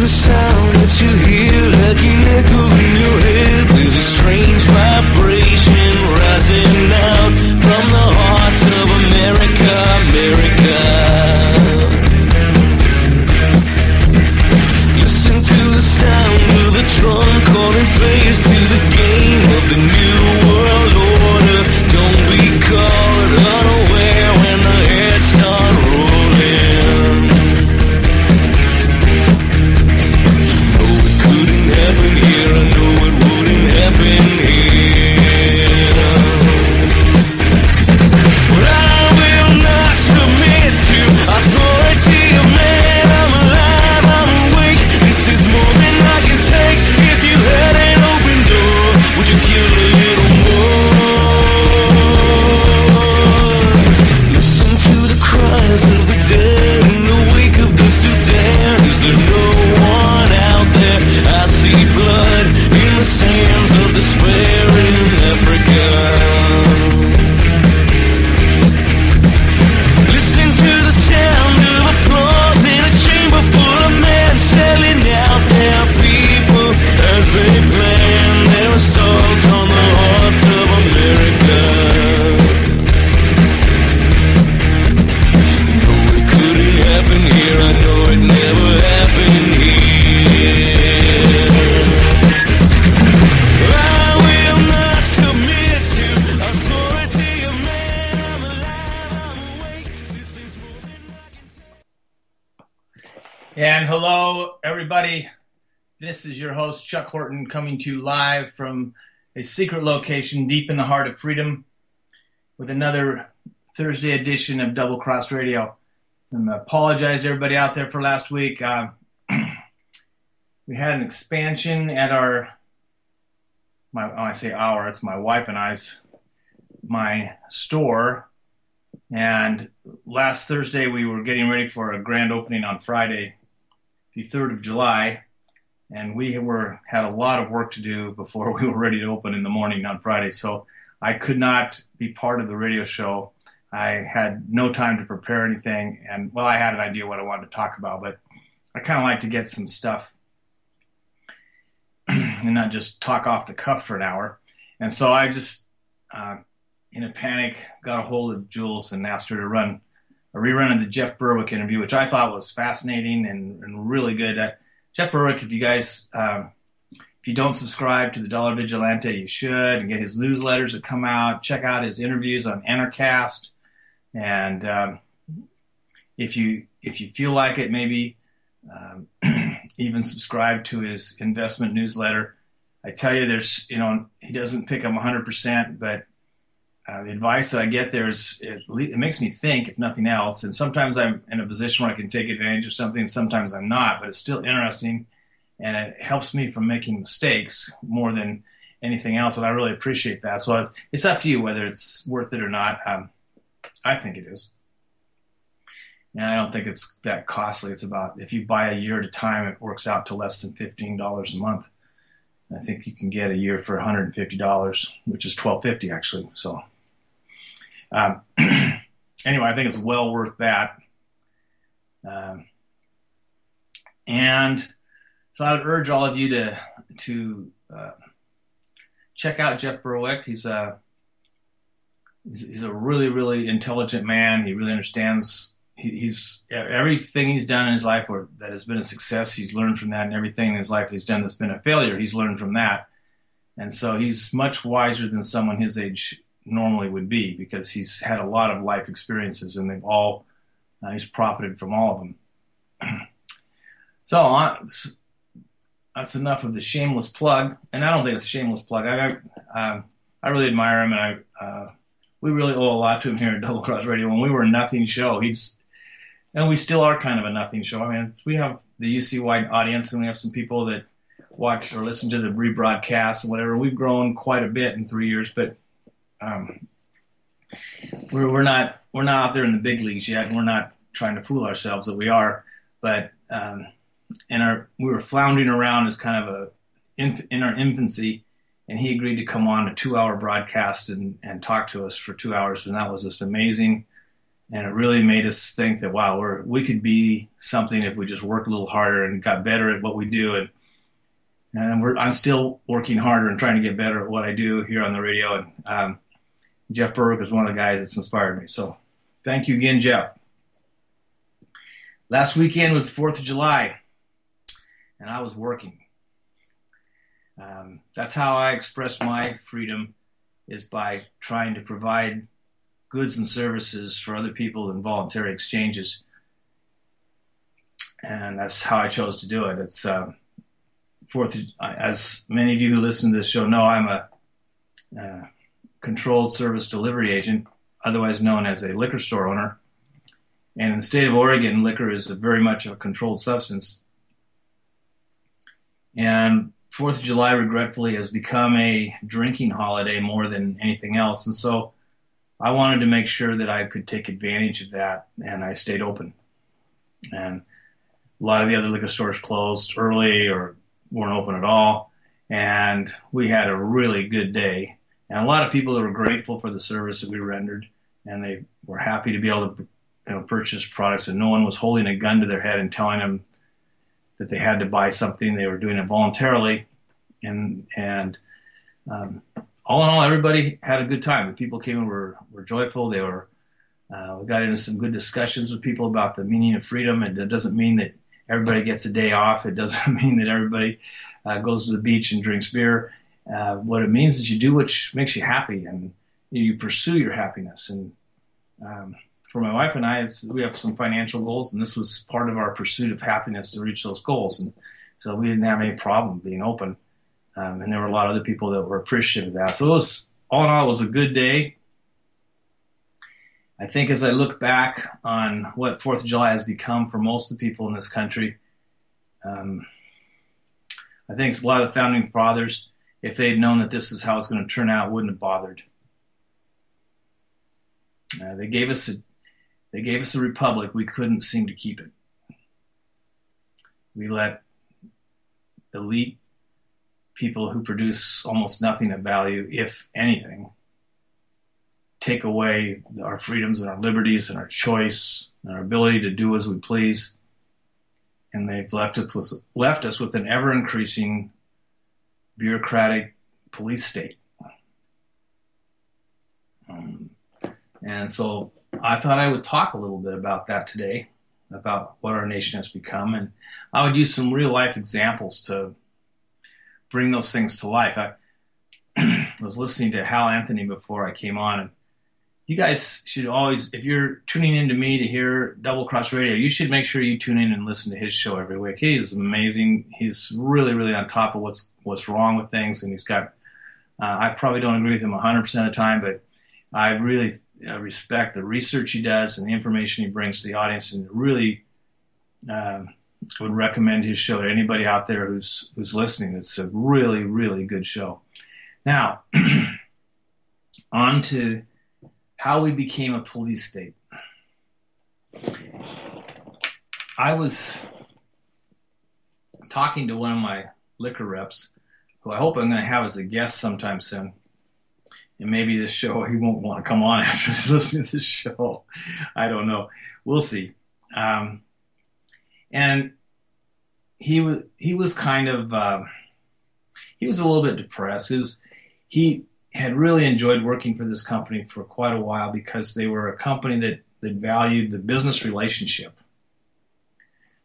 the sound that you hear like an echo in your head. There's a strange vibration rising out from the heart of America, America. Listen to the sound of the drum calling praise to the game of the new world order. Don't be caught unaware when the heads start rolling. No, it couldn't happen here. I know it wouldn't happen here. But I will not submit to authority of man. I'm alive, I'm awake. This is more than I can take. If you had an open door, would you kill a little more? Listen to the cries of the dead in the wake of the Sudan. Is there no one out there? I see blood in the sands of despair in Africa. Listen to the sound of applause in a chamber full of men selling out their people as they plan their assault on the heart of America. No, it couldn't happen here. I know it never happened here. I will not submit to authority of man. I'm alive, I'm awake. This is more than I can take. And hello, everybody. This is your host, Chuck Horton, coming to you live from a secret location deep in the heart of freedom with another Thursday edition of Double Cross Radio. And I apologize to everybody out there for last week. We had an expansion at when I say our, it's my wife and my store. And last Thursday, we were getting ready for a grand opening on Friday, the 3rd of July. And we had a lot of work to do before we were ready to open in the morning on Friday. So I could not be part of the radio show. I had no time to prepare anything. And, well, I had an idea what I wanted to talk about, but I kind of like to get some stuff and not just talk off the cuff for an hour. And so I just, in a panic, got a hold of Jules and asked her to run a rerun of the Jeff Berwick interview, which I thought was fascinating and really good. Jeff Berwick, if you guys, if you don't subscribe to the Dollar Vigilante, you should, and get his newsletters that come out. Check out his interviews on Anarcast, and if you feel like it, maybe even subscribe to his investment newsletter. I tell you, he doesn't pick them 100%, but the advice that I get there it makes me think, if nothing else. And sometimes I'm in a position where I can take advantage of something, and sometimes I'm not. But it's still interesting, and it helps me from making mistakes more than anything else. And I really appreciate that. So it's up to you whether it's worth it or not. I think it is. And I don't think it's that costly. It's about, if you buy a year at a time, it works out to less than $15 a month. I think you can get a year for $150, which is $12.50 actually. So. Anyway, I think it's well worth that. And so I would urge all of you to check out Jeff Berwick. He's a really, really intelligent man. He really understands. He's everything he's done in his life that has been a success, he's learned from that, and everything in his life he's done that's been a failure, he's learned from that. And so he's much wiser than someone his age normally would be, because he's had a lot of life experiences, and he's profited from all of them. So that's enough of the shameless plug, and I don't think it's a shameless plug. I really admire him, and we really owe a lot to him here at Double Cross Radio. When we were a nothing show, and we still are kind of a nothing show. I mean, we have the UC-wide audience, and we have some people that watch or listen to the rebroadcasts and whatever. We've grown quite a bit in 3 years, but we're not out there in the big leagues yet, and we're not trying to fool ourselves that we are. But we were floundering around as kind of in our infancy, and he agreed to come on a 2-hour broadcast and talk to us for 2 hours, and that was just amazing. And it really made us think that, wow, we could be something if we just worked a little harder and got better at what we do. And I'm still working harder and trying to get better at what I do here on the radio. And Jeff Berwick is one of the guys that's inspired me. So thank you again, Jeff. Last weekend was the 4th of July, and I was working. That's how I express my freedom, is by trying to provide goods and services for other people in voluntary exchanges. And that's how I chose to do it. It's as many of you who listen to this show know, I'm a controlled service delivery agent, otherwise known as a liquor store owner. And in the state of Oregon, liquor is very much a controlled substance. And 4th of July, regretfully, has become a drinking holiday more than anything else. And so I wanted to make sure that I could take advantage of that, and I stayed open. And a lot of the other liquor stores closed early or weren't open at all. And we had a really good day. And a lot of people that were grateful for the service that we rendered, and they were happy to be able to purchase products, and no one was holding a gun to their head and telling them that they had to buy something. They were doing it voluntarily. And all in all, everybody had a good time. The people came and were joyful. We got into some good discussions with people about the meaning of freedom. And it doesn't mean that everybody gets a day off. It doesn't mean that everybody goes to the beach and drinks beer. What it means is you do what makes you happy, and you pursue your happiness. And for my wife and I, we have some financial goals, and this was part of our pursuit of happiness to reach those goals. And so we didn't have any problem being open. And there were a lot of other people that were appreciative of that. So all in all, it was a good day. I think as I look back on what 4th of July has become for most of the people in this country, I think a lot of founding fathers, if they'd known that this is how it's going to turn out, wouldn't have bothered. They gave us a republic. We couldn't seem to keep it. We let elite people who produce almost nothing of value, if anything, take away our freedoms and our liberties and our choice and our ability to do as we please. And they've left us with an ever-increasing bureaucratic police state. And so I thought I would talk a little bit about that today, about what our nation has become. And I would use some real-life examples to bring those things to life. I was listening to Hal Anthony before I came on, and you guys should always, if you're tuning in to me to hear Double Cross Radio, you should make sure you tune in and listen to his show every week. He's amazing. He's really, really on top of what's wrong with things, and he's got, I probably don't agree with him 100% of the time, but I really respect the research he does and the information he brings to the audience, and really would recommend his show to anybody out there who's listening. It's a really, really good show. Now, on to how we became a police state. I was talking to one of my liquor reps, who I hope I'm going to have as a guest sometime soon. And maybe this show, he won't want to come on after listening to this show. I don't know. We'll see. And he was kind of, he was a little bit depressed. He had really enjoyed working for this company for quite a while, because they were a company that valued the business relationship.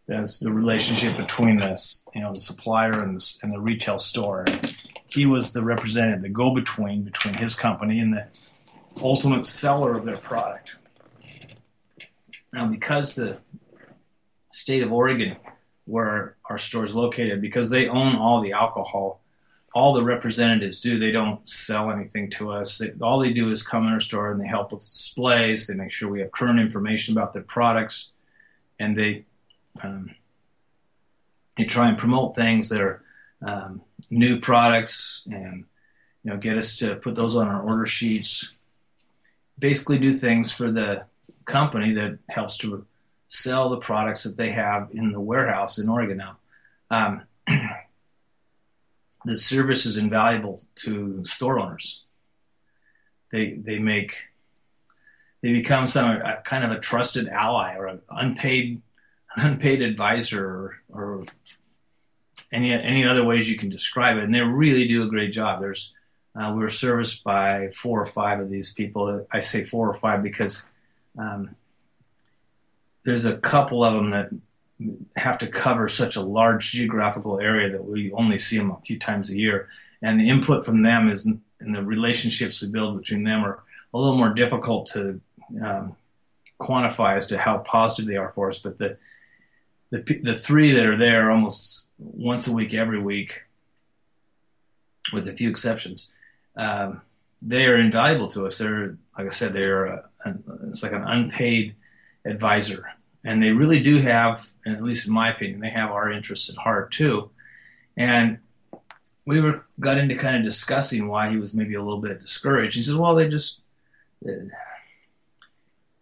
That's the relationship between the supplier and the retail store. He was the representative, the go-between between his company and the ultimate seller of their product. Now, because the state of Oregon, where our store is located, because they own all the alcohol, all the representatives do. They don't sell anything to us. All they do is come in our store and they help with displays. They make sure we have current information about their products, and they try and promote things that are new products, and get us to put those on our order sheets. Basically, do things for the company that helps to sell the products that they have in the warehouse in Oregon now. The service is invaluable to store owners. They make they become a kind of a trusted ally or an unpaid advisor or any other ways you can describe it. And they really do a great job. We're serviced by 4 or 5 of these people. I say 4 or 5 because there's a couple of them that have to cover such a large geographical area that we only see them a few times a year. And the input from them and the relationships we build between them are a little more difficult to quantify as to how positive they are for us. But the 3 that are there almost once a week, every week, with a few exceptions, they are invaluable to us. They're, like I said, it's like an unpaid advisor. And they really do have, and at least in my opinion, they have our interests at heart too. And we got into kind of discussing why he was maybe a little bit discouraged. He says, well, he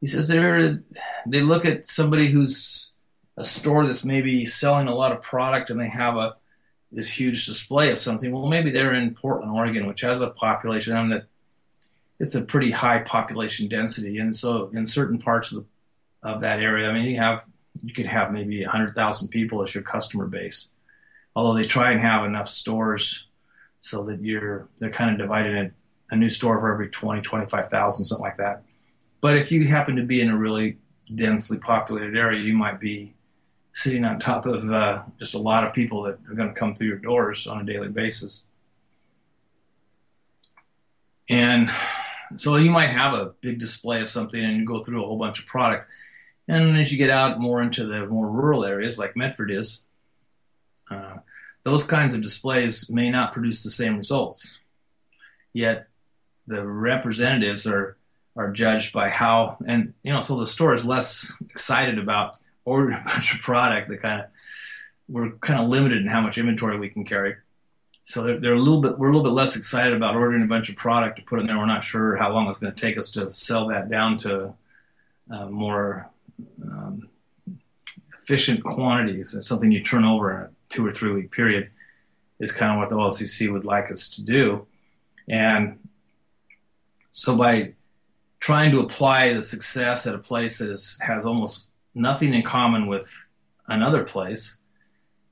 says they look at somebody who's a store that's maybe selling a lot of product and they have this huge display of something. Well, maybe they're in Portland, Oregon, which has a population. It's a pretty high population density. And so in certain parts of that area, I mean, you could have maybe 100,000 people as your customer base. Although they try and have enough stores so that they're kind of divided in a new store for every 20, 25,000, something like that. But if you happen to be in a really densely populated area, you might be sitting on top of just a lot of people that are going to come through your doors on a daily basis. And so you might have a big display of something and you go through a whole bunch of product. And as you get out more into the more rural areas like Medford is, those kinds of displays may not produce the same results. Yet the representatives are judged by how, and so the store is less excited about ordering a bunch of product. We're kind of limited in how much inventory we can carry. So we're a little bit less excited about ordering a bunch of product to put in there. We're not sure how long it's going to take us to sell that down to more efficient quantities. It's something you turn over in a 2 or 3 week period is kind of what the OLCC would like us to do. And so by trying to apply the success at a place that has almost nothing in common with another place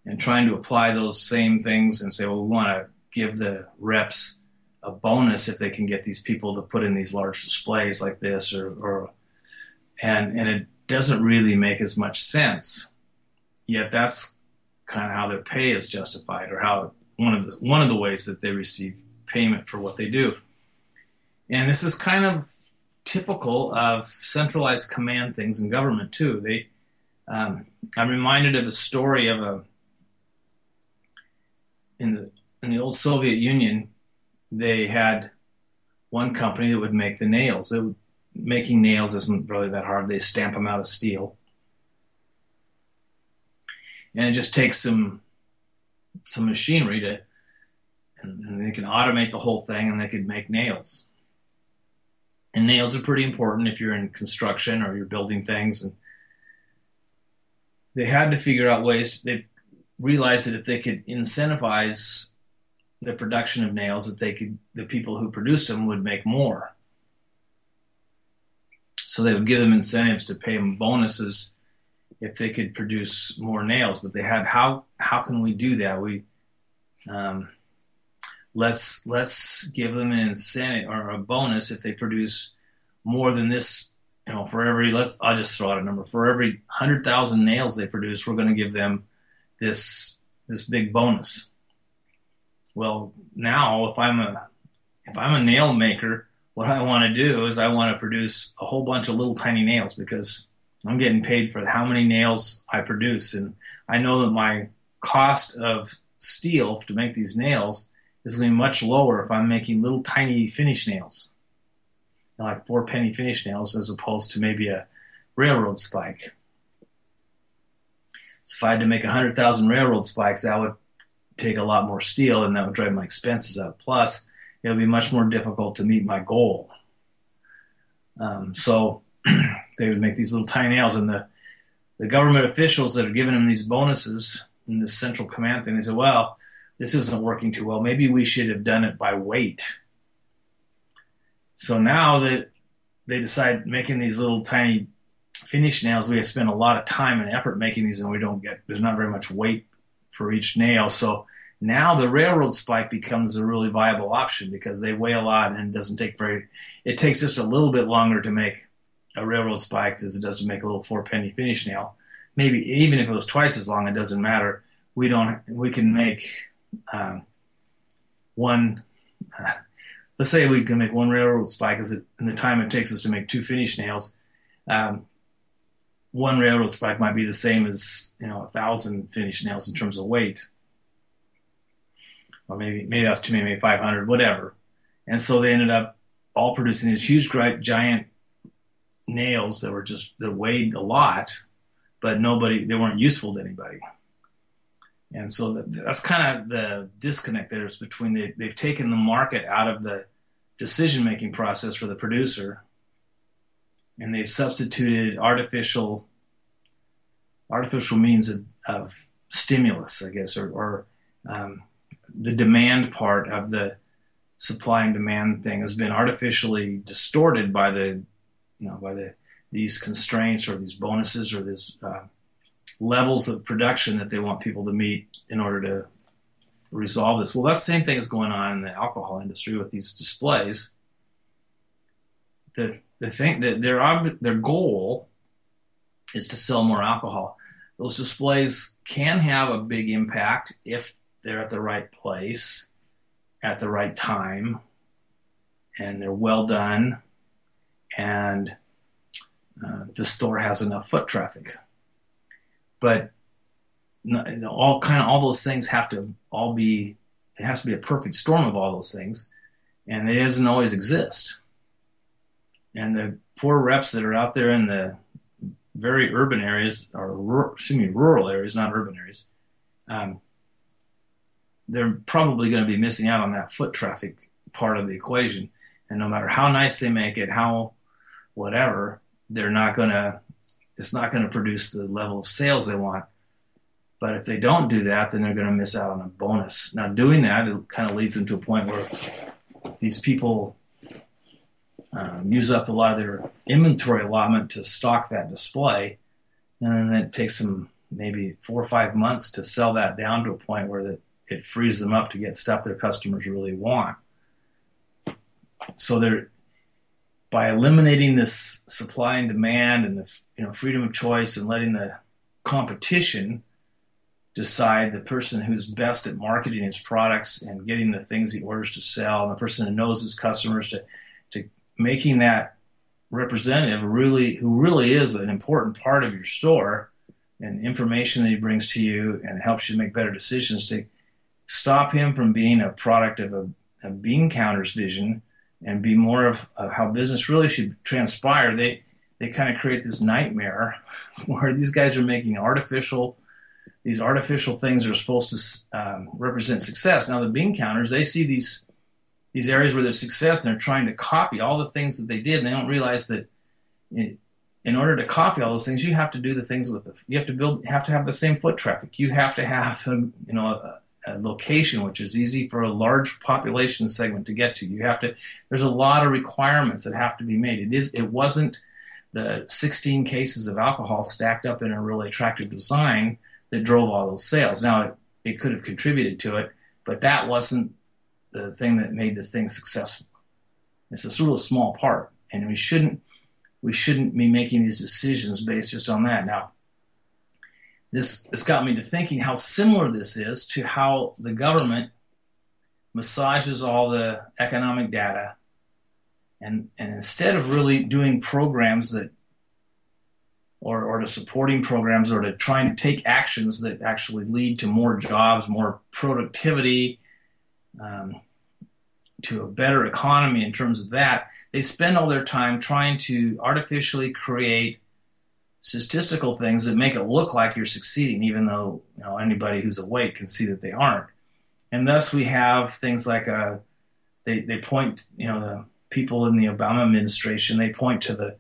and trying to apply those same things and say, well, we want to give the reps a bonus if they can get these people to put in these large displays like this and it doesn't really make as much sense. Yet that's kind of how their pay is justified, or how one of the ways that they receive payment for what they do. And this is kind of typical of centralized command things in government too. I'm reminded of a story of in the old Soviet Union, they had one company that would make the nails. Making nails isn't really that hard. They stamp them out of steel. And it just takes some machinery and they can automate the whole thing and they could make nails. And nails are pretty important if you're in construction or you're building things. And they had to figure out ways. They realized that if they could incentivize the production of nails, that the people who produced them would make more. So they would give them incentives to pay them bonuses if they could produce more nails. But they had, how can we do that? Let's give them an incentive or a bonus if they produce more than this. For every, I'll just throw out a number. For every 100,000 nails they produce, we're going to give them this big bonus. Well, now if I'm a nail maker, what I want to do is I want to produce a whole bunch of little tiny nails because I'm getting paid for how many nails I produce. And I know that my cost of steel to make these nails is going to be much lower if I'm making little tiny finish nails, like 4-penny finish nails, as opposed to maybe a railroad spike. So if I had to make 100,000 railroad spikes, that would take a lot more steel and that would drive my expenses up. Plus, it would be much more difficult to meet my goal. So they would make these little tiny nails, and the government officials that are giving them these bonuses in this central command thing, they said, well, this isn't working too well. Maybe we should have done it by weight. So now that they decide making these little tiny finish nails. We have spent a lot of time and effort making these, and there's not very much weight for each nail. So now the railroad spike becomes a really viable option because they weigh a lot and it takes just a little bit longer to make a railroad spike as it does to make a little 4-penny finish nail. Maybe even if it was twice as long, it doesn't matter. We can make one. Let's say we can make one railroad spike in the time it takes us to make 2 finish nails. One railroad spike might be the same as 1,000 finish nails in terms of weight, or maybe that's too many, maybe 500, whatever. And so they ended up all producing these huge, giant nails that weighed a lot, but they weren't useful to anybody. And so that's kind of the disconnect there is between they've taken the market out of the decision-making process for the producer, and they've substituted artificial means of stimulus, I guess, or the demand part of the supply and demand thing has been artificially distorted by these constraints or these bonuses or these levels of production that they want people to meet in order to resolve this. Well, that's the same thing that's going on in the alcohol industry with these displays. The thing that their goal is to sell more alcohol. Those displays can have a big impact if they're at the right place at the right time and they're well done and the store has enough foot traffic. But all those things it has to be a perfect storm of all those things, and it doesn't always exist. And the poor reps that are out there in the very urban areas, or rural areas, not urban areas, they're probably going to be missing out on that foot traffic part of the equation. And no matter how nice they make it, how whatever, it's not going to produce the level of sales they want. But if they don't do that, then they're going to miss out on a bonus. Now, doing that, it kind of leads them to a point where these people use up a lot of their inventory allotment to stock that display, and then it takes them maybe 4 or 5 months to sell that down to a point where it frees them up to get stuff their customers really want. So by eliminating this supply and demand and the freedom of choice and letting the competition decide the person who's best at marketing his products and getting the things he orders to sell, and the person who knows his customers to making that representative who really is an important part of your store and information that he brings to you and helps you make better decisions, to stop him from being a product of a bean counter's vision and be more of how business really should transpire. They kind of create this nightmare where these guys are making these artificial things that are supposed to represent success. Now, the bean counters, they see these areas where there's success, and they're trying to copy all the things that they did, and they don't realize that in order to copy all those things, you have to do the things you have to have the same foot traffic. You have to have a location which is easy for a large population segment to get to. There's a lot of requirements that have to be made. It wasn't the 16 cases of alcohol stacked up in a really attractive design that drove all those sales. Now, it could have contributed to it, but that wasn't the thing that made this thing successful. It's a sort of small part, and we shouldn't be making these decisions based just on that. Now, this got me to thinking how similar this is to how the government massages all the economic data, and instead of really doing programs or to supporting programs or to trying to take actions that actually lead to more jobs, more productivity, to a better economy in terms of that, they spend all their time trying to artificially create statistical things that make it look like you're succeeding, even though anybody who's awake can see that they aren't. And thus we have things like they point, the people in the Obama administration, they point to the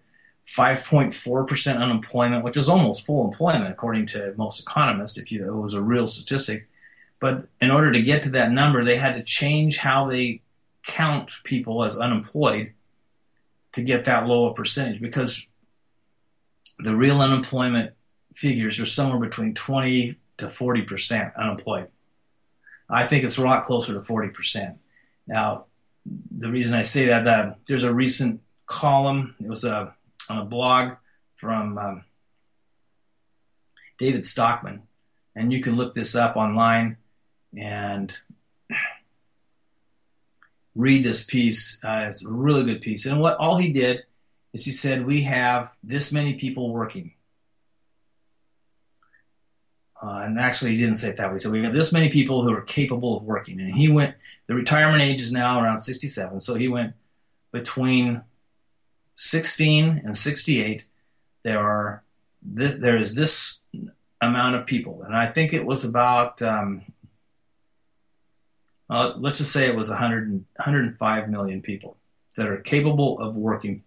5.4% unemployment, which is almost full employment according to most economists, if it was a real statistic. But in order to get to that number, they had to change how they count people as unemployed to get that low a percentage, because the real unemployment figures are somewhere between 20 to 40% unemployed. I think it's a lot closer to 40%. Now, the reason I say that, there's a recent column, it was on a blog from David Stockman, and you can look this up online and read this piece. It's a really good piece. And all he did is he said, we have this many people working. And actually, he didn't say it that way. So we have this many people who are capable of working. And the retirement age is now around 67. So he went between 16 and 68. There is this amount of people. And I think it was about, let's just say it was 105 million people that are capable of working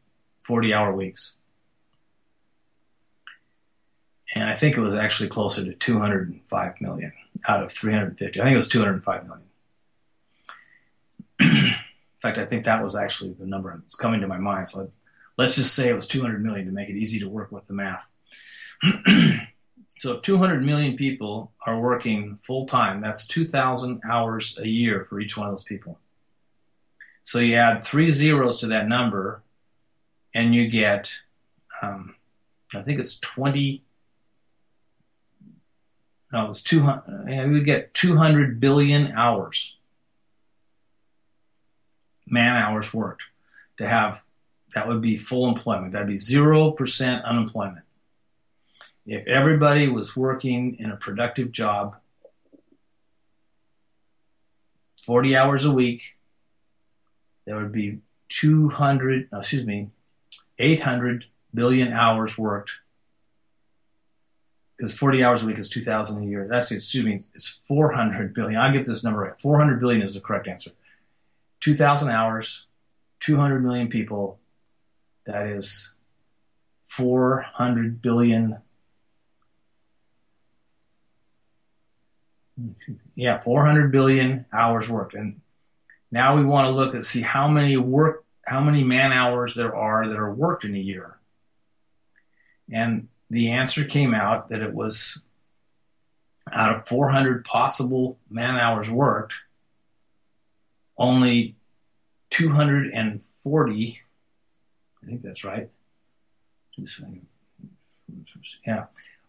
40-hour weeks. And I think it was actually closer to 205 million out of 350. I think it was 205 million. In fact, I think that was actually the number that's coming to my mind. So let's just say it was 200 million to make it easy to work with the math. So if 200 million people are working full-time, that's 2,000 hours a year for each one of those people. So you add 3 zeros to that number, and you get, I think it's 20... No, it was 200. We would get 200 billion hours, man hours worked, to have. That would be full employment. That'd be 0% unemployment. If everybody was working in a productive job, 40 hours a week, there would be 800 billion hours worked. Because 40 hours a week is 2,000 a year. It's 400 billion. I'll get this number right. 400 billion is the correct answer. 2,000 hours, 200 million people. That is 400 billion. Yeah, 400 billion hours worked. And now we want to look and see how many man hours there are that are worked in a year. And the answer came out that it was, out of 400 possible man hours worked, only 240, I think that's right. Yeah,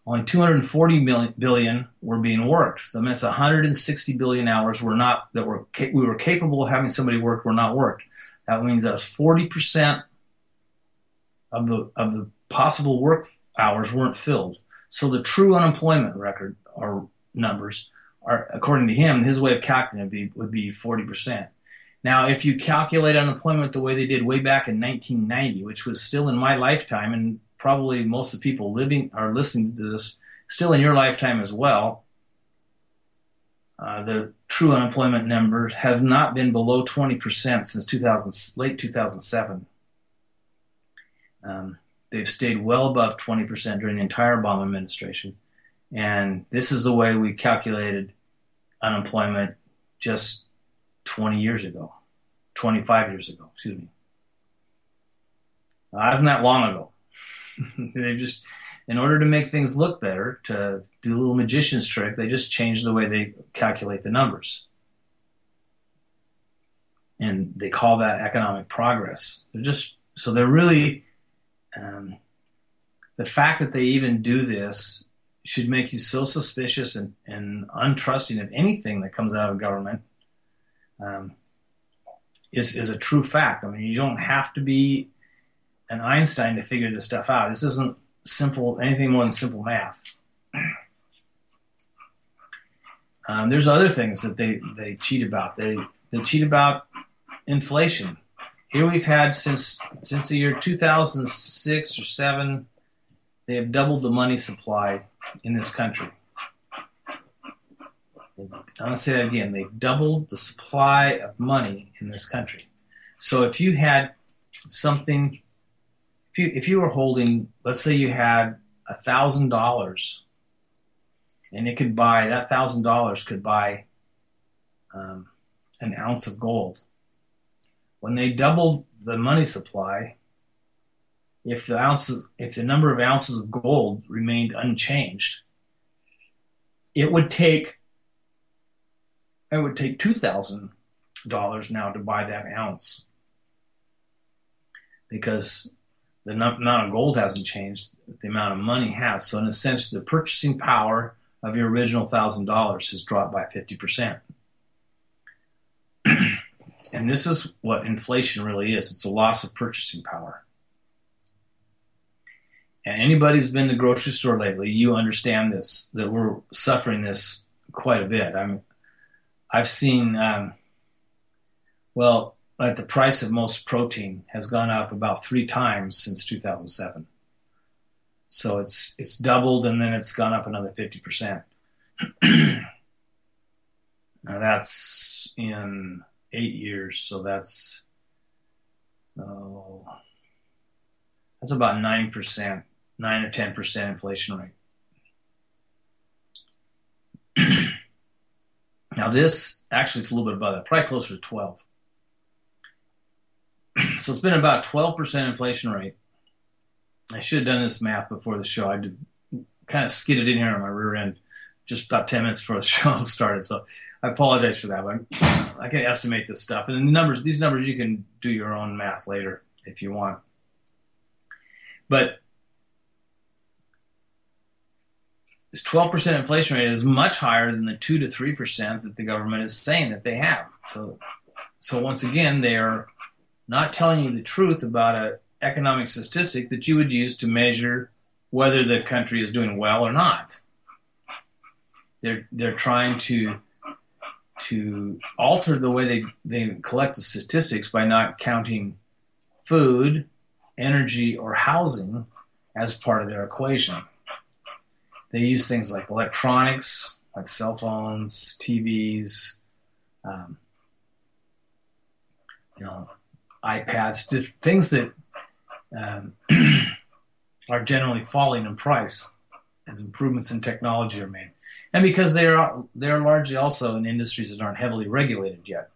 only 240 billion were being worked. So that's 160 billion hours we were capable of having somebody work were not worked. That means that's 40% of the possible work hours weren't filled. So the true unemployment record or numbers are, according to him, his way of calculating it would be 40%. Now, if you calculate unemployment the way they did way back in 1990, which was still in my lifetime, and probably most of the people listening to this still in your lifetime as well, the true unemployment numbers have not been below 20% since late 2007. They've stayed well above 20% during the entire Obama administration. And this is the way we calculated unemployment just 25 years ago, excuse me. Isn't that long ago? They just, in order to make things look better, to do a little magician's trick, they just changed the way they calculate the numbers. And they call that economic progress. They're really... the fact that they even do this should make you so suspicious and untrusting of anything that comes out of government. Is a true fact. I mean, you don't have to be an Einstein to figure this stuff out. This isn't anything more than simple math. There's other things that they cheat about. They cheat about inflation. Here we've had since the year 2006 or 7, they have doubled the money supply in this country. I'm going to say that again. They've doubled the supply of money in this country. So if you had something, if you were holding, let's say you had $1,000, and it could buy, that $1,000 could buy an ounce of gold. When they doubled the money supply, if the number of ounces of gold remained unchanged, it would take $2,000 now to buy that ounce, because the amount of gold hasn't changed, the amount of money has. So in a sense, the purchasing power of your original $1,000 has dropped by 50%. And this is what inflation really is. It's a loss of purchasing power. And anybody who's been to the grocery store lately, you understand this, that we're suffering this quite a bit. I've seen, like the price of most protein has gone up about 3 times since 2007. So it's doubled, and then it's gone up another 50%. Now that's in 8 years, so that's about 9%, 9 or 10% inflation rate. Now this actually it's a little bit above that, probably closer to 12. So it's been about 12% inflation rate. I should have done this math before the show. I did kind of skidded in here on my rear end just about 10 minutes before the show started. So I apologize for that, but I can estimate this stuff. And these numbers, you can do your own math later if you want. But this 12% inflation rate is much higher than the 2 to 3% that the government is saying that they have. So once again, they are not telling you the truth about an economic statistic that you would use to measure whether the country is doing well or not. They're trying to alter the way they collect the statistics by not counting food, energy, or housing as part of their equation. They use things like electronics, like cell phones, TVs, iPads, things that are generally falling in price as improvements in technology are made. And because they're largely also in industries that aren't heavily regulated yet.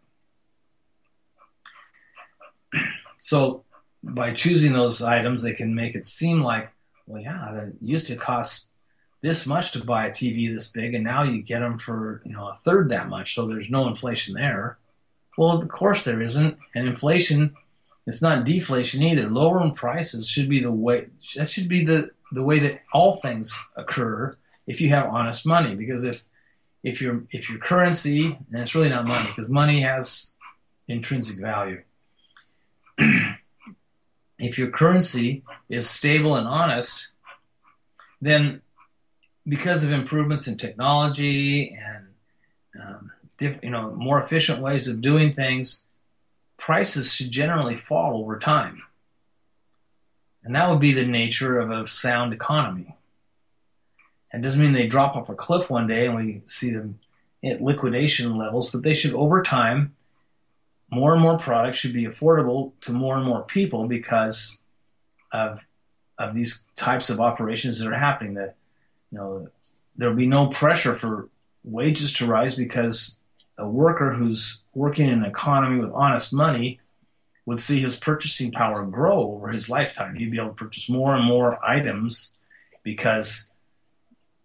So by choosing those items, they can make it seem like, well, yeah, it used to cost this much to buy a TV this big, and now you get them for a third that much, so there's no inflation there. Well, of course there isn't. And inflation, it's not deflation either. Lowering prices should be the way. That should be the way that all things occur if you have honest money. Because if your currency, and it's really not money, because money has intrinsic value. If your currency is stable and honest, then because of improvements in technology and more efficient ways of doing things, prices should generally fall over time. And that would be the nature of a sound economy. It doesn't mean they drop off a cliff one day and we see them at liquidation levels, but they should, over time, more and more products should be affordable to more and more people because of these types of operations that are happening. That there'll be no pressure for wages to rise because a worker who's working in an economy with honest money would see his purchasing power grow over his lifetime. He'd be able to purchase more and more items because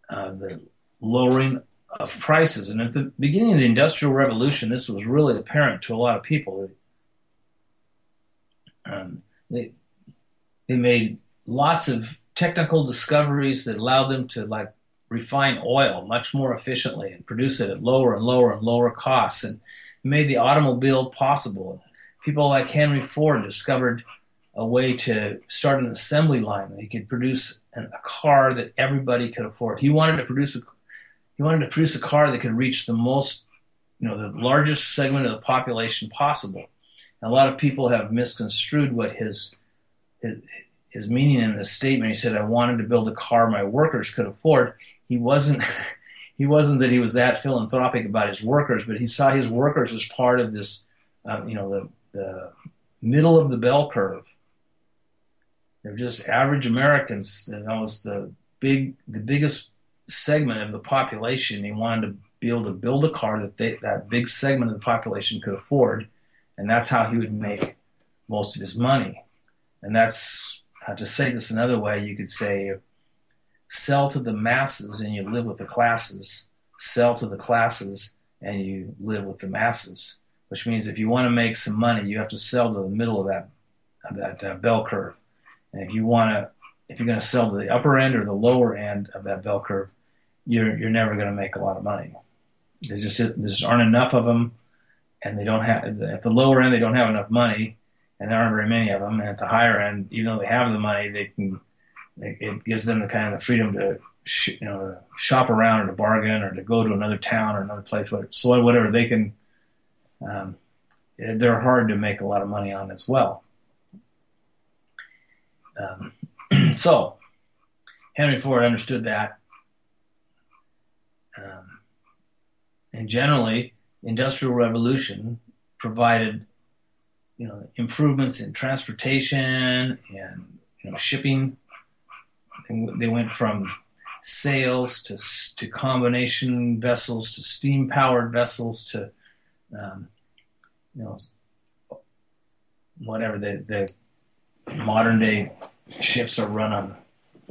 the lowering of prices. And at the beginning of the Industrial Revolution, this was really apparent to a lot of people. They made lots of technical discoveries that allowed them to refine oil much more efficiently and produce it at lower and lower and lower costs, and made the automobile possible. People like Henry Ford discovered a way to start an assembly line that he could produce a car that everybody could afford. He wanted to produce a car that could reach the most, the largest segment of the population possible. And a lot of people have misconstrued what his meaning in this statement. He said, "I wanted to build a car my workers could afford." He wasn't that he was that philanthropic about his workers, but he saw his workers as part of this, the middle of the bell curve. They're just average Americans, and that was the biggest segment of the population. He wanted to be able to build a car that big segment of the population could afford, and that's how he would make most of his money. And that's to say this another way, you could say, sell to the masses and you live with the classes. Sell to the classes and you live with the masses. Which means if you want to make some money, you have to sell to the middle of that bell curve. And if you're going to sell to the upper end or the lower end of that bell curve, you're never going to make a lot of money. There just aren't enough of them, and they don't have at the lower end. They don't have enough money, and there aren't very many of them. And at the higher end, even though they have the money, it gives them the kind of the freedom to shop around or to bargain or to go to another town or another place. So whatever they can, they're hard to make a lot of money on as well. So Henry Ford understood that. And generally, Industrial Revolution provided, improvements in transportation and shipping. And they went from sails to combination vessels to steam-powered vessels to, whatever the modern-day ships are run on.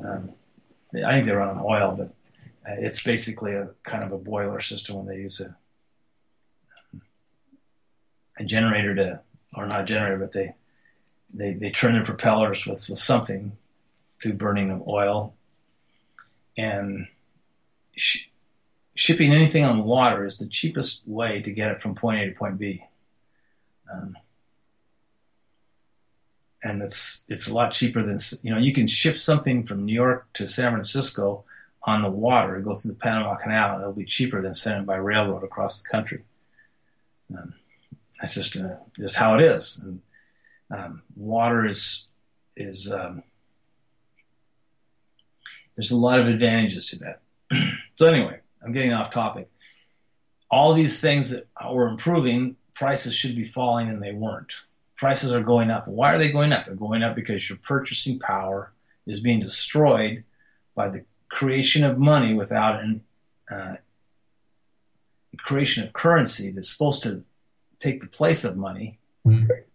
I think they run on oil, but it's basically a kind of a boiler system when they use a generator or not a generator, but they turn their propellers with something to burning of oil. And shipping anything on water is the cheapest way to get it from point A to point B. And it's a lot cheaper than, you can ship something from New York to San Francisco on the water, go through the Panama Canal, and it'll be cheaper than sending it by railroad across the country. That's just how it is. And water is there's a lot of advantages to that. So anyway, I'm getting off topic. All these things that were improving, prices should be falling, and they weren't. Prices are going up. Why are they going up? They're going up because your purchasing power is being destroyed by the creation of money without the creation of currency that's supposed to take the place of money,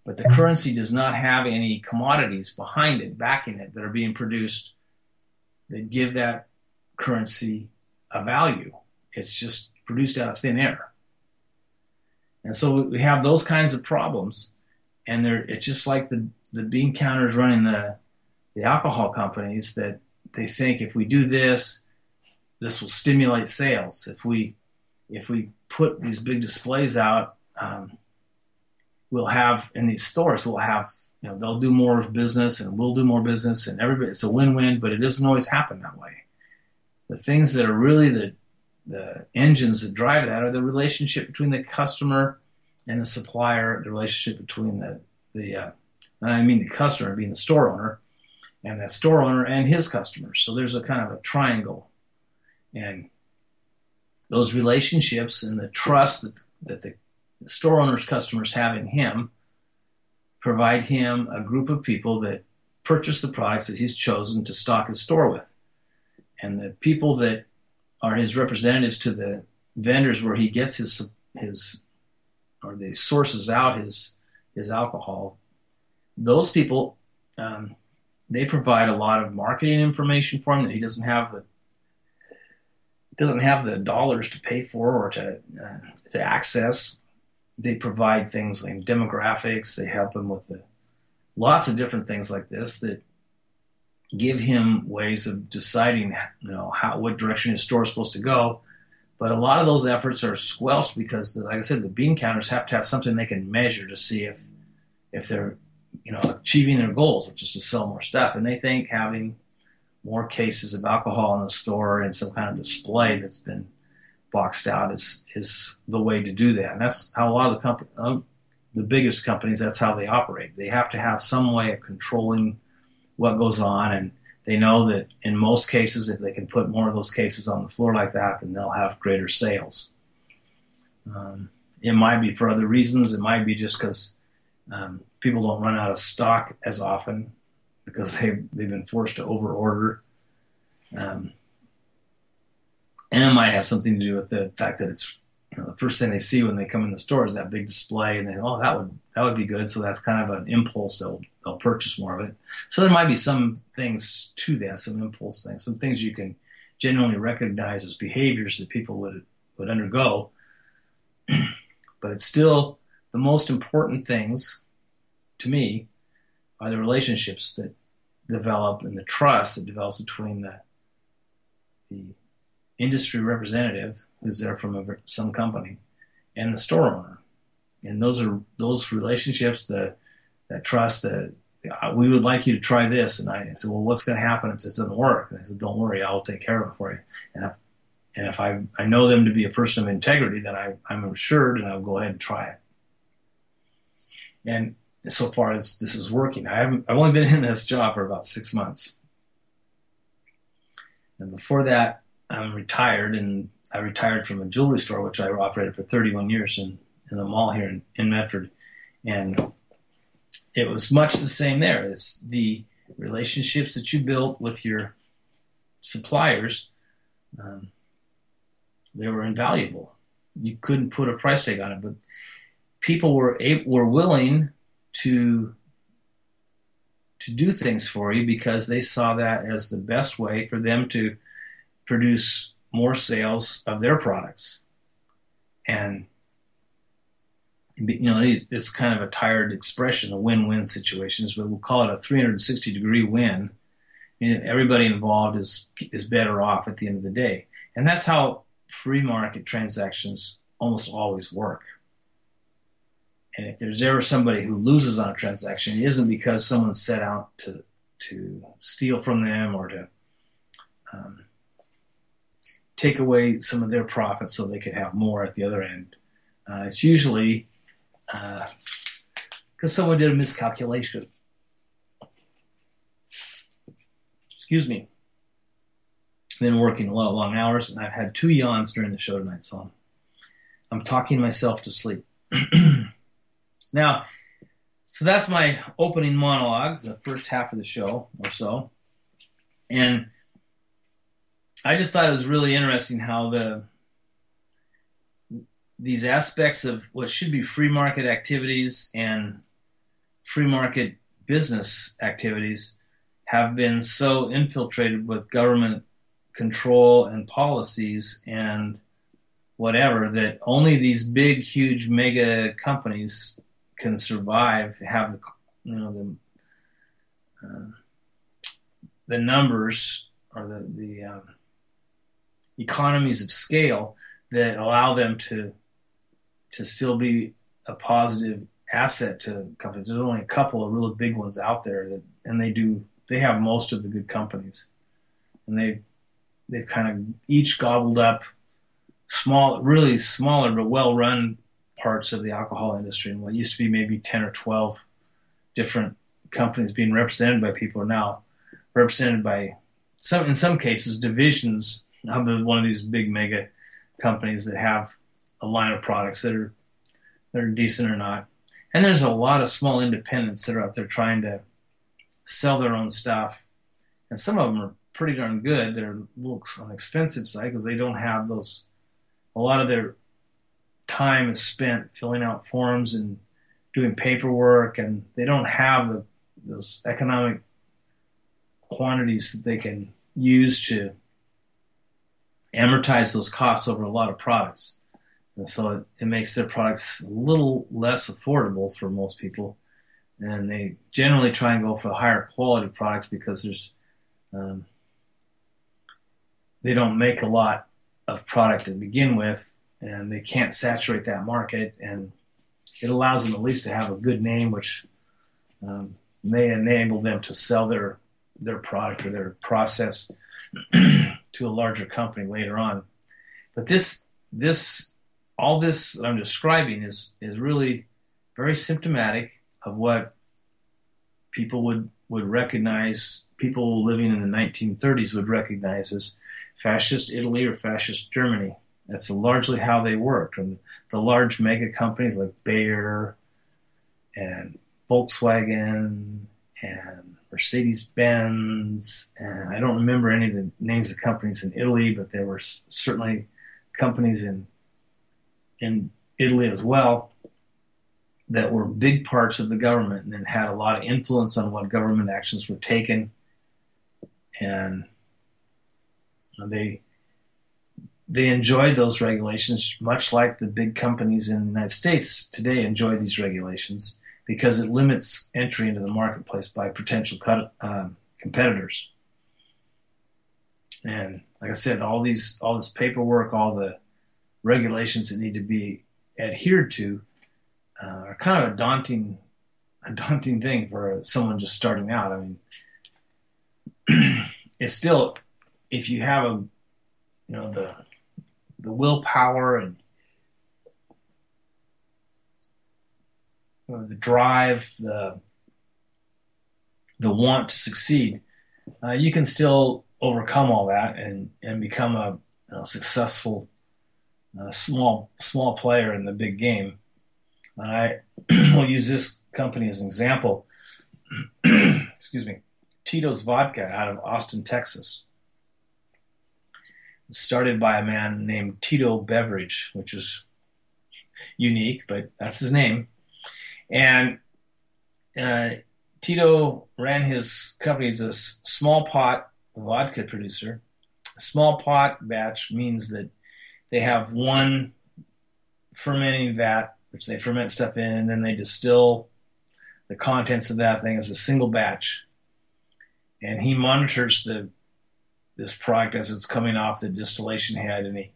but the currency does not have any commodities behind it, backing it, that are being produced that give that currency a value. It's just produced out of thin air. And so we have those kinds of problems, and it's just like the bean counters running the alcohol companies, that they think if we do this will stimulate sales. If we put these big displays out, we'll have in these stores, they'll do more business and we'll do more business, and everybody, it's a win-win, but it doesn't always happen that way. The things that are really the engines that drive that are the relationship between the customer and the supplier, the relationship between the customer being the store owner, and that store owner and his customers. So there's a kind of a triangle. And those relationships and the trust that the store owner's customers have in him provide him a group of people that purchase the products that he's chosen to stock his store with. And the people that are his representatives to the vendors where he gets his or they sources out his alcohol, those people, they provide a lot of marketing information for him that he doesn't have the dollars to pay for or to access. They provide things like demographics. They help him with lots of different things like this that give him ways of deciding, what direction his store is supposed to go. But a lot of those efforts are squelched because, like I said, the bean counters have to have something they can measure to see if they're achieving their goals, which is to sell more stuff. And they think having more cases of alcohol in the store and some kind of display that's been boxed out is the way to do that. And that's how a lot of the biggest companies, that's how they operate. They have to have some way of controlling what goes on, and they know that in most cases, if they can put more of those cases on the floor like that, then they'll have greater sales. It might be for other reasons. It might be just because people don't run out of stock as often because they've been forced to overorder. And it might have something to do with the fact that it's the first thing they see when they come in the store is that big display, and they that would be good. So that's kind of an impulse they'll purchase more of it. So there might be some things to that, some impulse things, some things you can genuinely recognize as behaviors that people would undergo. But it's still the most important things to me are the relationships that develop and the trust that develops between the industry representative who's there from some company and the store owner. And those relationships, that trust, that we would like you to try this. And I said, well, what's going to happen if this doesn't work? And I said, don't worry, I'll take care of it for you. And if I know them to be a person of integrity, then I'm assured, and I'll go ahead and try it. And so far, this is working. I've only been in this job for about 6 months. And before that, I'm retired, and I retired from a jewelry store, which I operated for 31 years in the mall here in Medford. And it was much the same there. It's the relationships that you built with your suppliers. They were invaluable. You couldn't put a price tag on it, but people were willing to do things for you because they saw that as the best way for them to produce more sales of their products. And it's kind of a tired expression, a win-win situations, but we'll call it a 360-degree win. Everybody involved is better off at the end of the day. And that's how free market transactions almost always work. And if there's ever somebody who loses on a transaction, it isn't because someone set out to steal from them or to take away some of their profits so they could have more at the other end. It's usually because someone did a miscalculation. Excuse me. Been working a lot of long hours, and I've had 2 yawns during the show tonight, so I'm talking myself to sleep. Now, so that's my opening monologue, the first half of the show or so. And I just thought it was really interesting how these aspects of what should be free market activities and free market business activities have been so infiltrated with government control and policies and whatever that only these big, huge, mega companies can survive, have the numbers or the economies of scale that allow them to still be a positive asset to companies. There's only a couple of really big ones out there they have most of the good companies, and they've kind of each gobbled up really smaller but well-run parts of the alcohol industry. And what used to be maybe 10 or 12 different companies being represented by people are now represented by in some cases divisions of one of these big mega companies that have a line of products that are decent or not. And there's a lot of small independents that are out there trying to sell their own stuff. And some of them are pretty darn good. They're a little on the expensive side because they don't have those. A lot of their time is spent filling out forms and doing paperwork, and they don't have those economic quantities that they can use to amortize those costs over a lot of products. And so it makes their products a little less affordable for most people. And they generally try and go for higher quality products because they don't make a lot of product to begin with, and they can't saturate that market. And it allows them at least to have a good name, which may enable them to sell their product or their process to a larger company later on. But all this that I'm describing is really very symptomatic of what people would recognize, people living in the 1930s would recognize as fascist Italy or fascist Germany. That's largely how they worked. And the large mega companies like Bayer and Volkswagen and Mercedes-Benz, and I don't remember any of the names of companies in Italy, but there were certainly companies in Italy as well that were big parts of the government and then had a lot of influence on what government actions were taken. And they enjoyed those regulations, much like the big companies in the United States today enjoy these regulations, because it limits entry into the marketplace by potential competitors. And like I said, all this paperwork, all the regulations that need to be adhered to are kind of a daunting thing for someone just starting out. I mean, it's still, if you have the willpower and the drive, the want to succeed, you can still overcome all that and become a successful small player in the big game. I will use this company as an example. Excuse me. Tito's Vodka out of Austin, Texas. It started by a man named Tito Beveridge, which is unique, but that's his name. And Tito ran his company as a small pot vodka producer. A small pot batch means that they have one fermenting vat, which they ferment stuff in, and then they distill the contents of that thing as a single batch. And he monitors this product as it's coming off the distillation head, and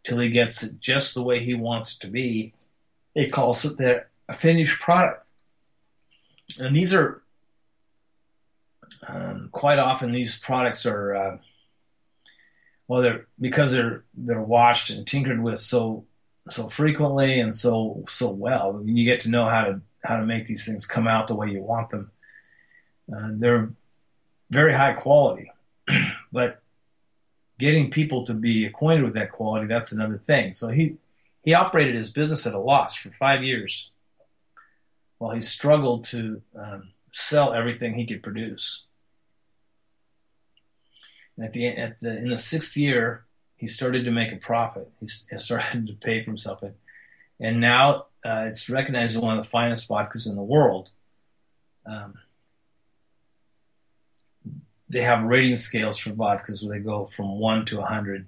till he gets it just the way he wants it to be. He calls it a finished product. And these are quite often these products are because they're washed and tinkered with so frequently and so well. I mean, you get to know how to make these things come out the way you want them. They're very high quality, but getting people to be acquainted with that quality, that's another thing. So he operated his business at a loss for 5 years while he struggled to sell everything he could produce. And in the sixth year, he started to make a profit. He started to pay for himself. And now it's recognized as one of the finest vodkas in the world. They have rating scales for vodkas where they go from 1 to 100.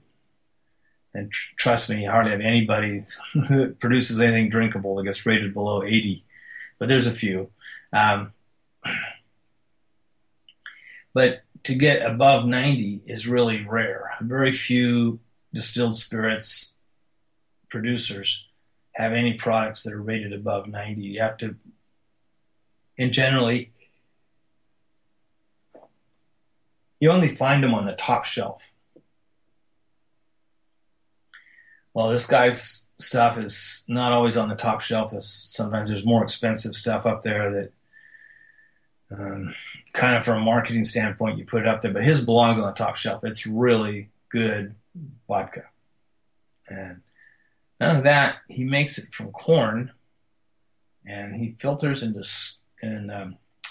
And trust me, you hardly have anybody who produces anything drinkable that gets rated below 80. But there's a few. But to get above 90 is really rare. Very few distilled spirits producers have any products that are rated above 90. You have to, and generally, you only find them on the top shelf. Well, this guy's stuff is not always on the top shelf. Sometimes there's more expensive stuff up there that kind of from a marketing standpoint, you put it up there, but his belongs on the top shelf. It's really good vodka. And none of that, he makes it from corn, and he filters and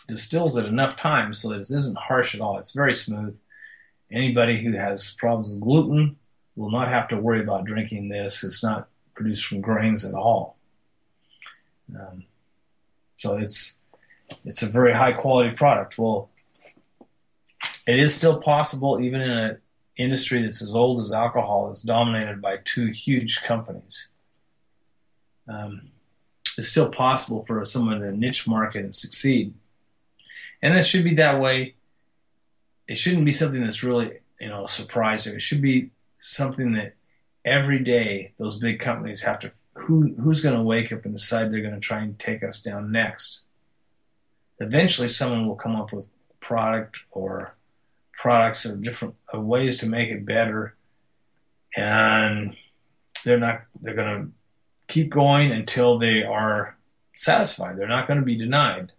distills it enough times so that it isn't harsh at all. It's very smooth. Anybody who has problems with gluten will not have to worry about drinking this. It's not produced from grains at all. So it's a very high quality product. Well, it is still possible, even in an industry that's as old as alcohol, that's dominated by two huge companies. It's still possible for someone in a niche market and succeed. And it should be that way. It shouldn't be something that's really, a surprise. It should be something that every day those big companies have to, who's going to wake up and decide they're going to try and take us down next? Eventually someone will come up with products or different ways to make it better, and they're going to keep going until they are satisfied. They're not going to be denied.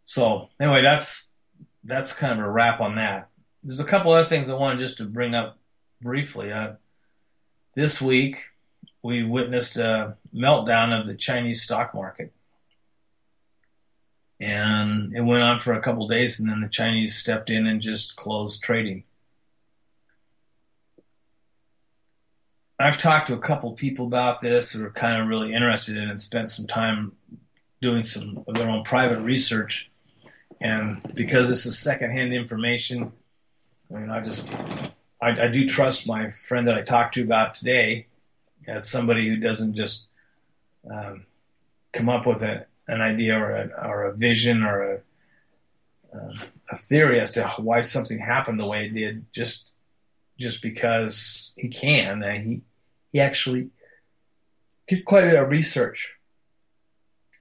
So anyway, that's kind of a wrap on that. There's a couple other things I wanted just to bring up briefly. This week, we witnessed a meltdown of the Chinese stock market. And it went on for a couple of days, and then the Chinese stepped in and just closed trading. I've talked to a couple people about this who are kind of really interested in it and spent some time doing some of their own private research. And because this is secondhand information, I mean, I do trust my friend that I talked to about today as somebody who doesn't just come up with an idea or a vision or a theory as to why something happened the way it did just because he can. He actually did quite a bit of research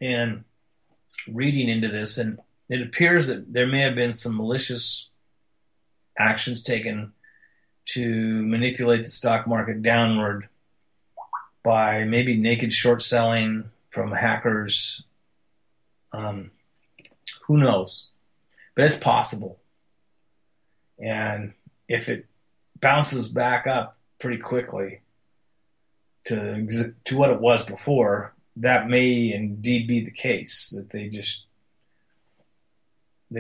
and reading into this, and it appears that there may have been some malicious actions taken to manipulate the stock market downward by maybe naked short selling from hackers. Who knows? But it's possible. And if it bounces back up pretty quickly to what it was before, that may indeed be the case, that they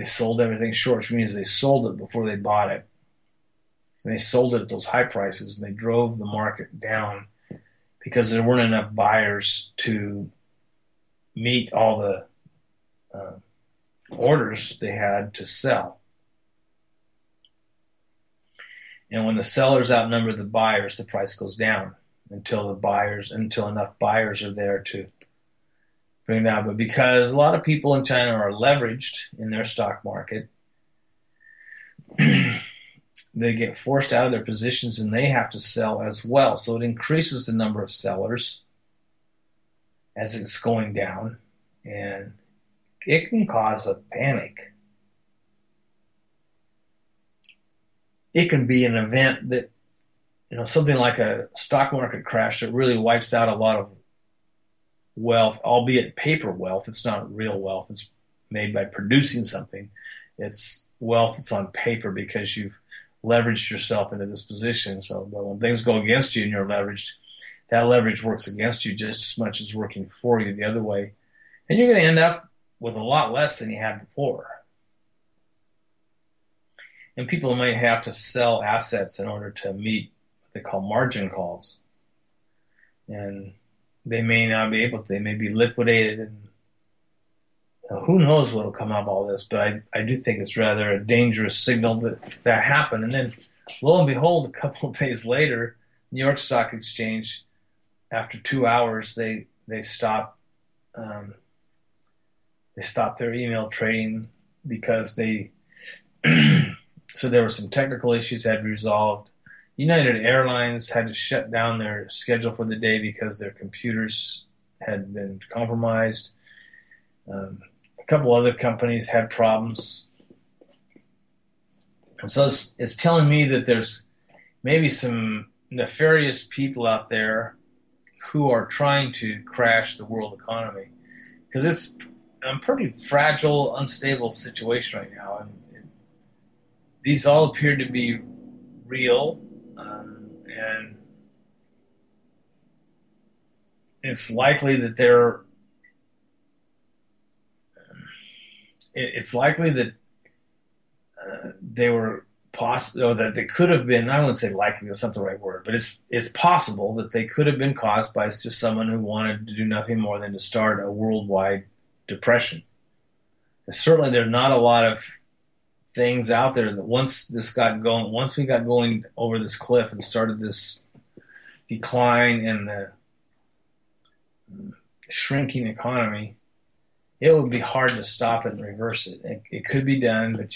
sold everything short, which means they sold it before they bought it. And they sold it at those high prices, and they drove the market down because there weren't enough buyers to meet all the orders they had to sell. And when the sellers outnumber the buyers, the price goes down until enough buyers are there to bring it down. But because a lot of people in China are leveraged in their stock market, they get forced out of their positions and they have to sell as well. So it increases the number of sellers as it's going down, and it can cause a panic. It can be an event that, something like a stock market crash that really wipes out a lot of wealth, albeit paper wealth. It's not real wealth. It's made by producing something. It's wealth that's on paper because you've leveraged yourself into this position. So when things go against you and you're leveraged, that leverage works against you just as much as working for you the other way. And you're going to end up with a lot less than you had before. And people might have to sell assets in order to meet what they call margin calls. And they may not be able to. They may be liquidated. And who knows what will come out of all this. But I do think it's rather a dangerous signal that happened. And then, lo and behold, a couple of days later, New York Stock Exchange, after 2 hours, they stopped their email trading because so there were some technical issues that had to be resolved. United Airlines had to shut down their schedule for the day because their computers had been compromised. A couple other companies had problems. And so it's telling me that there's maybe some nefarious people out there who are trying to crash the world economy, because it's a pretty fragile, unstable situation right now. And these all appear to be real, and it's likely that they were possible, or that they could have been. I wouldn't say likely; that's not the right word, but it's possible that they could have been caused by just someone who wanted to do nothing more than to start a worldwide depression. And certainly, there's not a lot of things out there that once we got going over this cliff and started this decline and the shrinking economy, it would be hard to stop it and reverse it. It could be done, but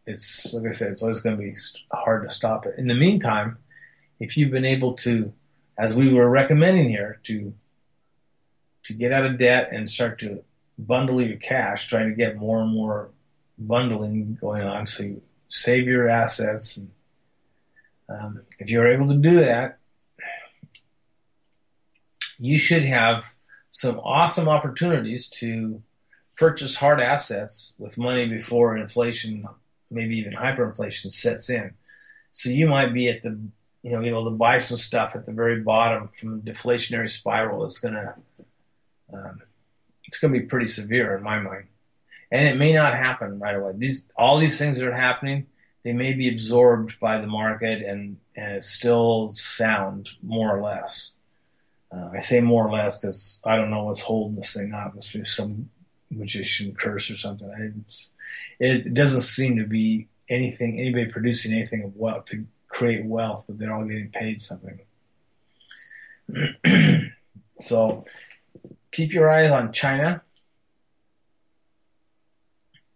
it's like I said, it's always going to be hard to stop it. In the meantime, if you've been able to, as we were recommending here, to get out of debt and start to bundle your cash, trying to get more and more bundling going on, so you save your assets. And if you're able to do that, you should have some awesome opportunities to purchase hard assets with money before inflation, maybe even hyperinflation, sets in. So you might be at able to buy some stuff at the very bottom from a deflationary spiral that's it's going to be pretty severe in my mind. And it may not happen right away. All these things that are happening they may be absorbed by the market, and it's still sound, more or less. I say more or less because I don't know what's holding this thing up. It's some magician curse or something. It doesn't seem to be anybody producing anything of wealth to create wealth, but they're all getting paid something. So keep your eyes on China.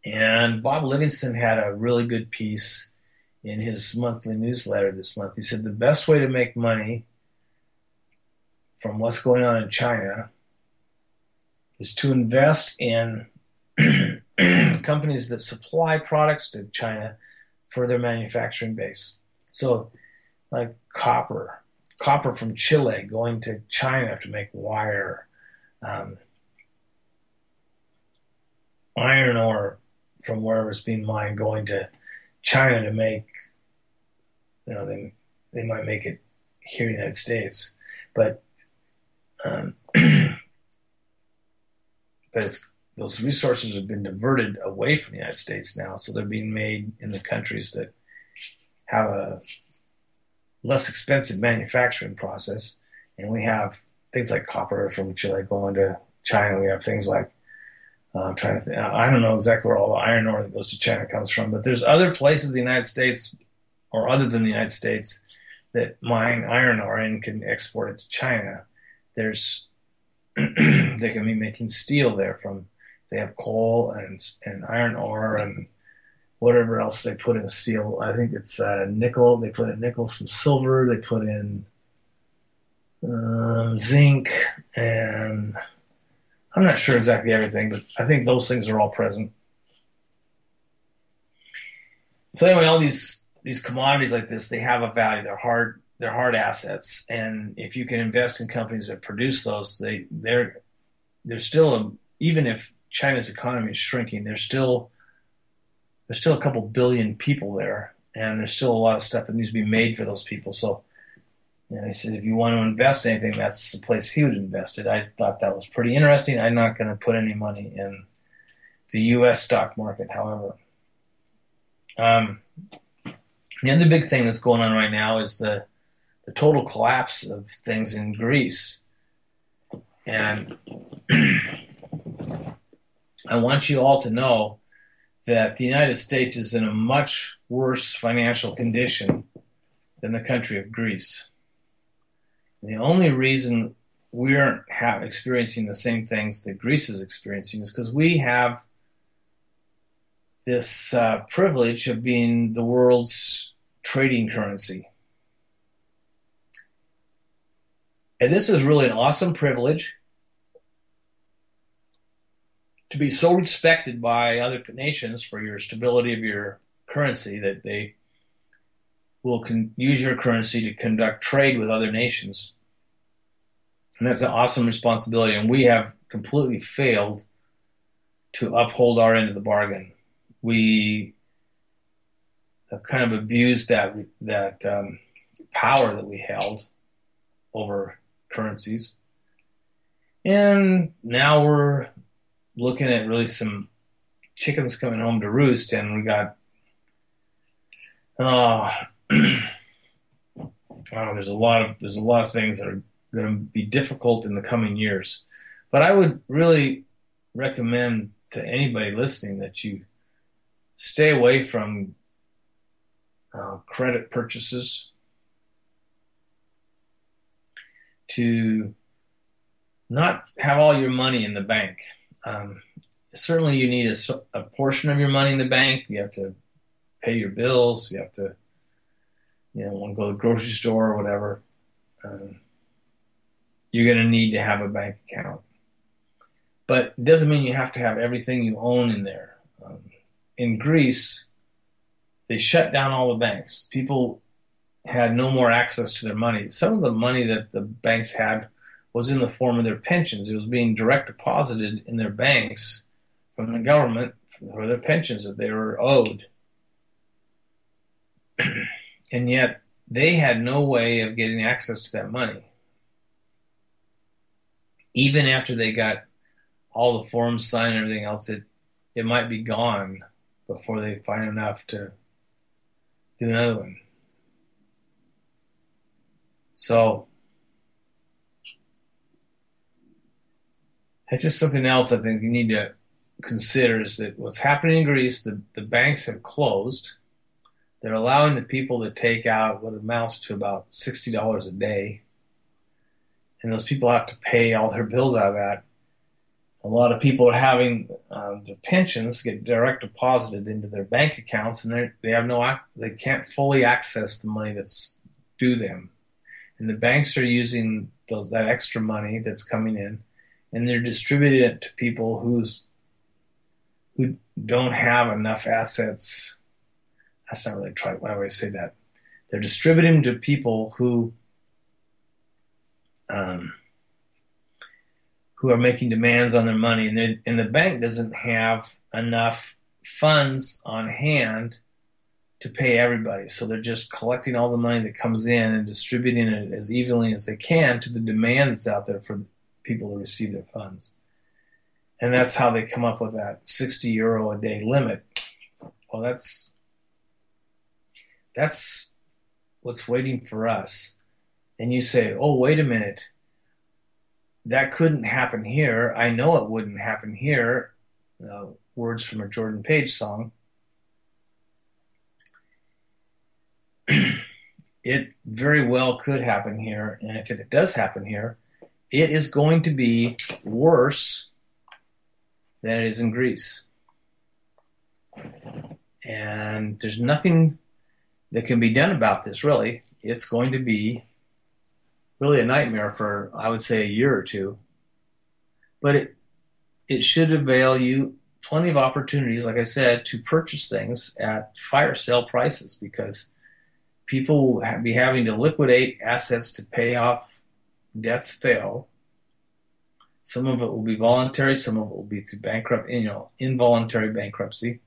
And Bob Livingston had a really good piece in his monthly newsletter this month. He said the best way to make money from what's going on in China is to invest in companies that supply products to China for their manufacturing base. So like copper from Chile going to China to make wire, iron ore from wherever it's being mined going to China to make, they might make it here in the United States, but those resources have been diverted away from the United States now, so they're being made in the countries that have a less expensive manufacturing process. And we have things like copper from Chile going to China. We have things like, I'm trying to think, I don't know exactly where all the iron ore that goes to China comes from, but there's other places in the United States, or other than the United States, that mine iron ore and can export it to China. They can be making steel there from, they have coal and iron ore and whatever else they put in steel. I think it's nickel. They put in nickel, some silver. They put in zinc, and I'm not sure exactly everything, but I think those things are all present. So anyway, all these commodities like this, they have a value. They're hard assets, and if you can invest in companies that produce those, they're still even if China's economy is shrinking, there's still a couple billion people there, and there's still a lot of stuff that needs to be made for those people. So, he said, if you want to invest in anything, that's the place he would invest it. I thought that was pretty interesting. I'm not going to put any money in the U.S. stock market, however. The other big thing that's going on right now is the total collapse of things in Greece. And I want you all to know that the United States is in a much worse financial condition than the country of Greece. And the only reason we aren't experiencing the same things that Greece is experiencing is because we have this privilege of being the world's trading currency. And this is really an awesome privilege to be so respected by other nations for your stability of your currency that they will use your currency to conduct trade with other nations. And that's an awesome responsibility. And we have completely failed to uphold our end of the bargain. We have kind of abused that power that we held over currencies. And now we're looking at really some chickens coming home to roost, and we got there's a lot of things that are going to be difficult in the coming years. But I would really recommend to anybody listening that you stay away from credit purchases, to not have all your money in the bank. Certainly you need a portion of your money in the bank. You have to pay your bills. You have to, want to go to the grocery store or whatever. You're going to need to have a bank account. But it doesn't mean you have to have everything you own in there. In Greece, they shut down all the banks. People had no more access to their money. Some of the money that the banks had was in the form of their pensions. It was being direct deposited in their banks from the government for their pensions that they were owed. And yet they had no way of getting access to that money. Even after they got all the forms signed and everything else, it might be gone before they find enough to do another one. So that's just something else I think you need to consider, is that what's happening in Greece, the banks have closed. They're allowing the people to take out what amounts to about $60 a day. And those people have to pay all their bills out of that. A lot of people are having their pensions get direct deposited into their bank accounts, and they can't fully access the money that's due them. And the banks are using that extra money that's coming in, and they're distributing it to people who don't have enough assets. That's not really trite. Why would I say that? They're distributing them to people who are making demands on their money, and the bank doesn't have enough funds on hand to pay everybody. So they're just collecting all the money that comes in and distributing it as evenly as they can to the demand that's out there for people to receive their funds. And that's how they come up with that €60 a day limit. Well, that's what's waiting for us. And you say, oh, wait a minute. That couldn't happen here. I know it wouldn't happen here. Words from a Jordan Page song. It very well could happen here. And if it does happen here, it is going to be worse than it is in Greece. And there's nothing that can be done about this, really. It's going to be really a nightmare for, I would say, a year or two. But it should avail you plenty of opportunities, like I said, to purchase things at fire sale prices, because people will be having to liquidate assets to pay off debts fail. Some of it will be voluntary, some of it will be through involuntary bankruptcy.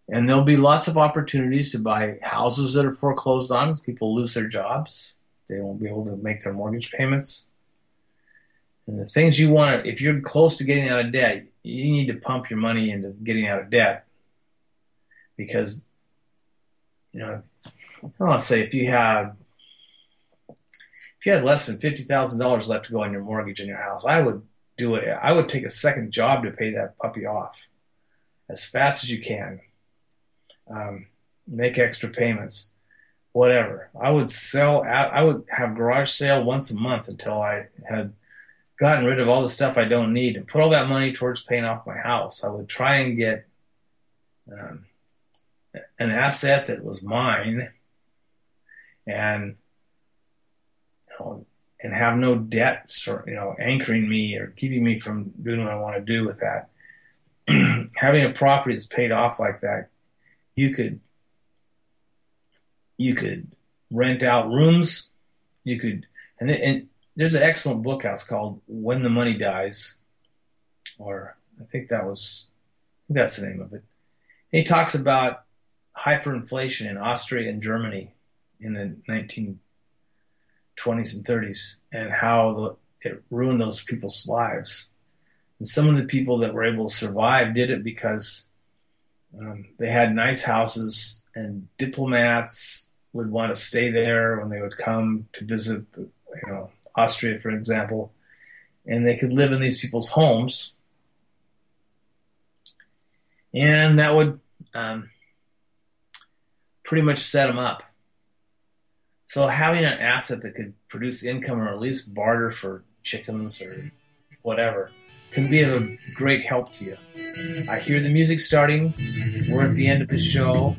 And there'll be lots of opportunities to buy houses that are foreclosed on as people lose their jobs. They won't be able to make their mortgage payments. And the things you want to, if you're close to getting out of debt, you need to pump your money into getting out of debt. Because, I want to say if you had less than $50,000 left to go on your mortgage in your house, I would do it. I would take a second job to pay that puppy off as fast as you can. Make extra payments, whatever. I would have garage sale once a month until I had gotten rid of all the stuff I don't need and put all that money towards paying off my house. I would try and get an asset that was mine and have no debt, anchoring me or keeping me from doing what I want to do with that. Having a property that's paid off like that, you could rent out rooms. You could, and there's an excellent book out called When the Money Dies, or I think that's the name of it. And he talks about hyperinflation in Austria and Germany in the 1920s and 30s, and how it ruined those people's lives. And some of the people that were able to survive did it because they had nice houses, and diplomats would want to stay there when they would come to visit, Austria, for example, and they could live in these people's homes, and that would pretty much set them up. So having an asset that could produce income or at least barter for chickens or whatever can be of a great help to you. I hear the music starting. We're at the end of the show.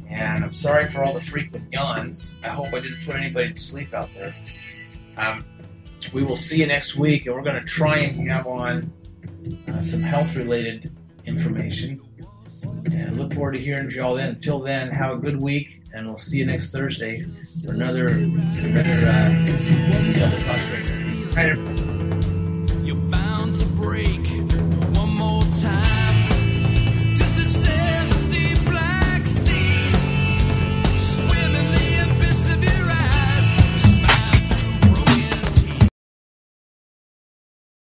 And I'm sorry for all the frequent yawns. I hope I didn't put anybody to sleep out there. We will see you next week, and we're going to try and have on some health-related information. And look forward to hearing from you all then. Until then, have a good week, and we'll see you next Thursday for another Double Talk Radio. Right, everybody. You're bound to break one more time.